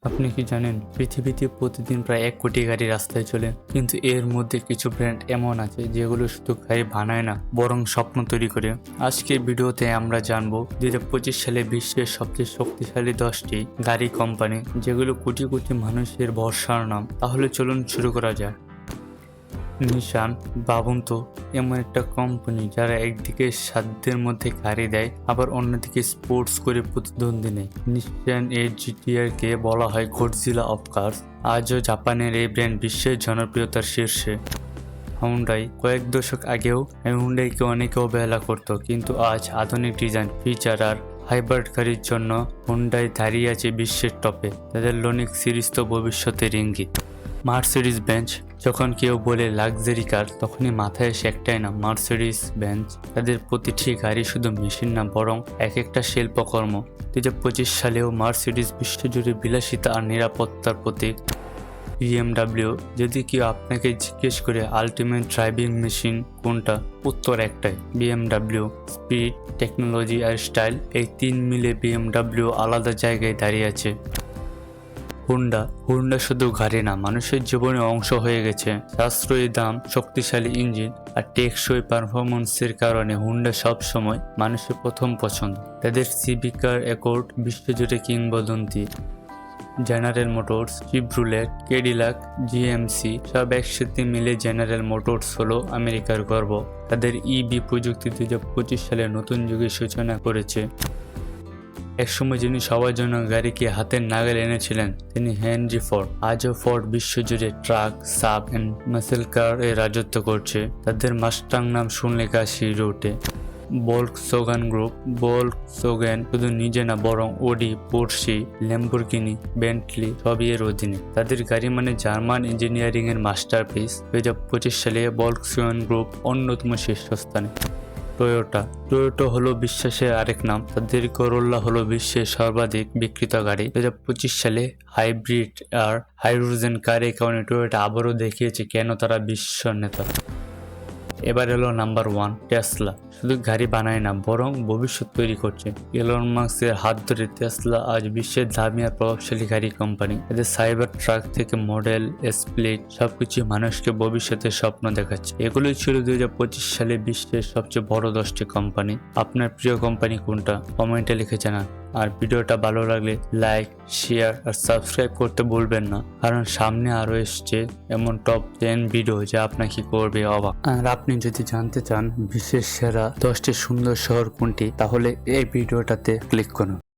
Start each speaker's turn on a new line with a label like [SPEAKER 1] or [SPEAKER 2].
[SPEAKER 1] আপনি কি জানেন পৃথিবীতে প্রতিদিন প্রায় 1 কোটি গাড়ি রাস্তায় চলে, কিন্তু এর মধ্যে কিছু ব্র্যান্ড এমন আছে যেগুলো শুধু গাড়ি বানায় না বরং স্বপ্ন তৈরি করে। আজকের ভিডিওতে আমরা জানবো 2025 সালে বিশ্বের সবচেয়ে শক্তিশালী 10টি গাড়ি কোম্পানি যেগুলো কোটি কোটি মানুষের ভরসার নাম। তাহলে চলুন শুরু করা যাক। নিশান। ভাবুন তো, এমন একটা কোম্পানি যারা একদিকে সাধ্যের মধ্যে গাড়ি দেয় আবার অন্যদিকে স্পোর্টস করে প্রতিদ্বন্দ্বী নেয়। নিশান এর জিটিআর কে বলা হয় গডজিলা অফ কার্স। আজও জাপানের এই ব্র্যান্ড বিশ্বের জনপ্রিয়তার শীর্ষে। হুন্ডাই। কয়েক দশক আগেও হুন্ডাইকে অনেকে অবহেলা করত, কিন্তু আজ আধুনিক ডিজাইন, ফিচার আর হাইব্রিড গাড়ির জন্য হুন্ডাই দাঁড়িয়ে আছে বিশ্বের টপে। তাদের লনিক সিরিজ তো ভবিষ্যতের ইঙ্গিত। Mercedes bench. যখন কেউ বলে লাক্সারি কার, তখনই মাথায় এসে একটাই নাম, মার্সিডিজ বেঞ্চ। তাদের প্রতিটি গাড়ি শুধু মেশিন না, বরং এক একটা শিল্পকর্ম। 2025 সালেও মার্সিডিজ বিশ্বজুড়ে বিলাসিতা আর নিরাপত্তার প্রতীক। বিএমডাব্লিউ। যদি কেউ আপনাকে জিজ্ঞেস করে আলটিমেট ড্রাইভিং মেশিন কোনটা, উত্তর একটাই, বিএমডাব্লিউ। স্পিড, টেকনোলজি আর স্টাইল, এই তিন মিলে বিএমডাব্লিউ আলাদা জায়গায় দাঁড়িয়ে আছে। হুন্ডা শুধু গাড়ি না, মানুষের জীবনে অংশ হয়ে গেছে। সাশ্রয়ী দাম, শক্তিশালী ইঞ্জিন আর টেকসই পারফরমেন্সের কারণে হুন্ডা সবসময় মানুষের প্রথম পছন্দ। তাদের সিভিক কার অ্যাকর্ড বিশ্বজুড়ে কিংবদন্তি। জেনারেল মোটরস, চিভরোলেট, ক্যাডিলাক, জিএমসি সব একসাথে মিলে জেনারেল মোটরস হলো আমেরিকার গর্ব। তাদের ইভি প্রযুক্তি 2025 সালে নতুন যুগের সূচনা করেছে। একসময় যিনি সবার জন্য গাড়িকে হাতের নাগালে এনেছিলেন, তিনি হেনরি ফোর্ড। আজও ফোর্ড বিশ্বজুড়ে ট্রাক, সাব এন্ড মাসেল কার এ রাজত্ব করছে। তাদের মাস্টাং নাম শুনলে গা শিউরে ওঠে। ভলকসওয়াগন গ্রুপ। ভলকসওয়াগন শুধু নিজে না, বরং ওডি, পোর্শে, ল্যাম্বরগিনি, বেন্টলি সবই এর অধীনে। তাদের গাড়ি মানে জার্মান ইঞ্জিনিয়ারিং এর মাস্টারপিস। 2025 সালে ভলকসওয়াগন গ্রুপ অন্যতম শীর্ষস্থানে। টয়োটা হলো বিশ্বাসের আরেক নাম। তাদের করোলা হলো বিশ্বের সর্বাধিক বিক্রিত গাড়ি। 2025 সালে হাইব্রিড আর হাইড্রোজেন কারের কারণে টয়োটা আবারও দেখিয়েছে কেন তারা বিশ্ব নেতা। এবার এলো নাম্বার 1, টেসলা। শুধু গাড়ি বানায় না, বরং ভবিষ্যৎ তৈরি করছে। এলন মাস্কের হাত ধরে টেসলা আজ বিশ্বের দামি আর প্রভাবশালী গাড়ি কোম্পানি। এদের সাইবার ট্রাক থেকে মডেল স্প্লিট সবকিছু মানুষকে ভবিষ্যতের স্বপ্ন দেখাচ্ছে। এগুলোই ছিল 2025 সালে বিশ্বের সবচেয়ে বড় 10টি কোম্পানি। আপনার প্রিয় কোম্পানি কোনটা, কমেন্টে লিখে জানান। আর ভিডিওটা ভালো লাগলে লাইক, শেয়ার আর সাবস্ক্রাইব করতে ভুলবেন না, কারণ সামনে আরো এসছে এমন টপ 10 ভিডিও যা আপনাকে করবে অবাক। আর আপনি যদি জানতে চান বিশ্বের সেরা 10টি সুন্দর শহর কোনটি, তাহলে এই ভিডিওটাতে ক্লিক করুন।